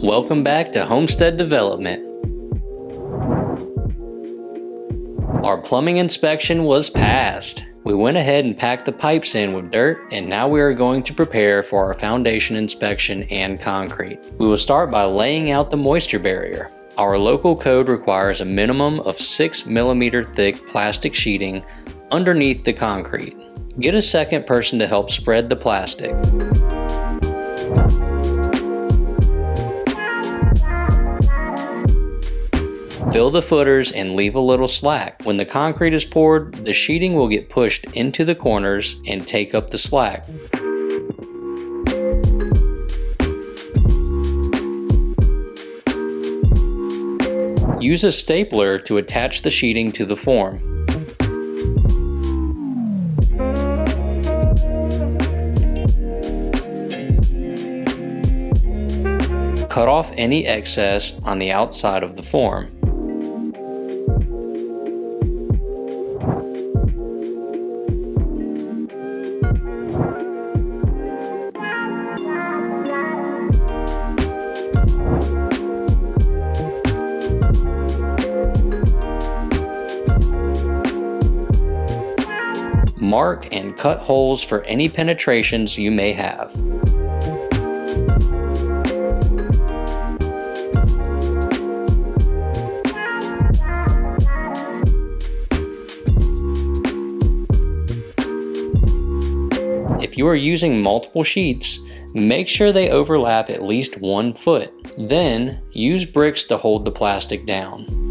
Welcome back to Homestead Development. Our plumbing inspection was passed. We went ahead and packed the pipes in with dirt, and now we are going to prepare for our foundation inspection and concrete. We will start by laying out the moisture barrier. Our local code requires a minimum of 6 mm thick plastic sheeting underneath the concrete. Get a second person to help spread the plastic. Fill the footers and leave a little slack. When the concrete is poured, the sheeting will get pushed into the corners and take up the slack. Use a stapler to attach the sheeting to the form. Cut off any excess on the outside of the form. Mark and cut holes for any penetrations you may have. If you are using multiple sheets, make sure they overlap at least 1 foot. Then, use bricks to hold the plastic down.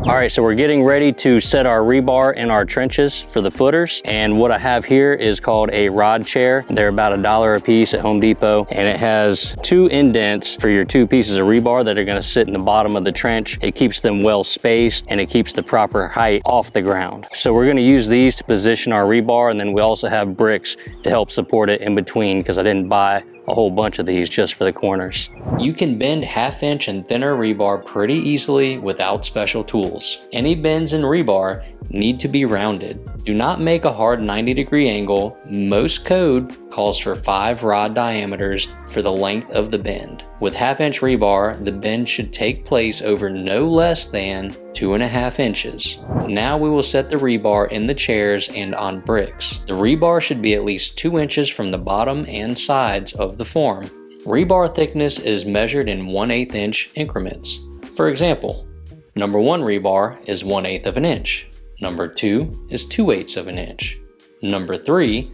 Alright, so we're getting ready to set our rebar in our trenches for the footers, and what I have here is called a rod chair. They're about $1 a piece at Home Depot, and it has 2 indents for your 2 pieces of rebar that are going to sit in the bottom of the trench. It keeps them well spaced and it keeps the proper height off the ground. So we're going to use these to position our rebar, and then we also have bricks to help support it in between because I didn't buy a whole bunch of these just for the corners. You can bend 1/2 inch and thinner rebar pretty easily without special tools. Any bends in rebar need to be rounded. Do not make a hard 90-degree angle. Most code calls for 5 rod diameters for the length of the bend. With 1/2 inch rebar, the bend should take place over no less than 2.5 inches. Now we will set the rebar in the chairs and on bricks. The rebar should be at least 2 inches from the bottom and sides of the form. Rebar thickness is measured in 1/8 inch increments. For example, number 1 rebar is 1/8 of an inch. Number 2 is 2/8 of an inch. Number 3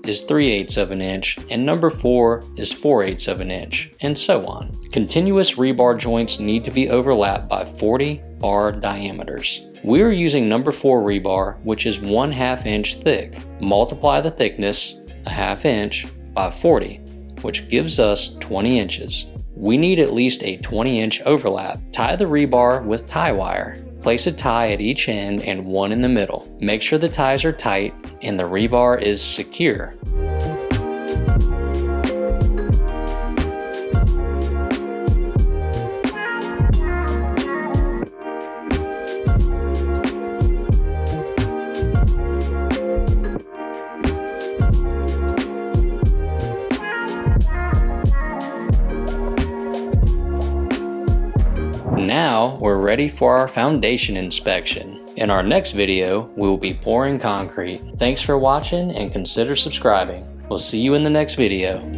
is 3/8 of an inch, and number 4 is 4/8 of an inch, and so on. Continuous rebar joints need to be overlapped by 40 bar diameters. We are using number 4 rebar, which is 1/2 inch thick. Multiply the thickness, 1/2 inch, by 40, which gives us 20 inches. We need at least a 20 inch overlap. Tie the rebar with tie wire. Place a tie at each end and one in the middle. Make sure the ties are tight and the rebar is secure. now we're ready for our foundation inspection. In our next video, we will be pouring concrete. Thanks for watching and consider subscribing. We'll see you in the next video.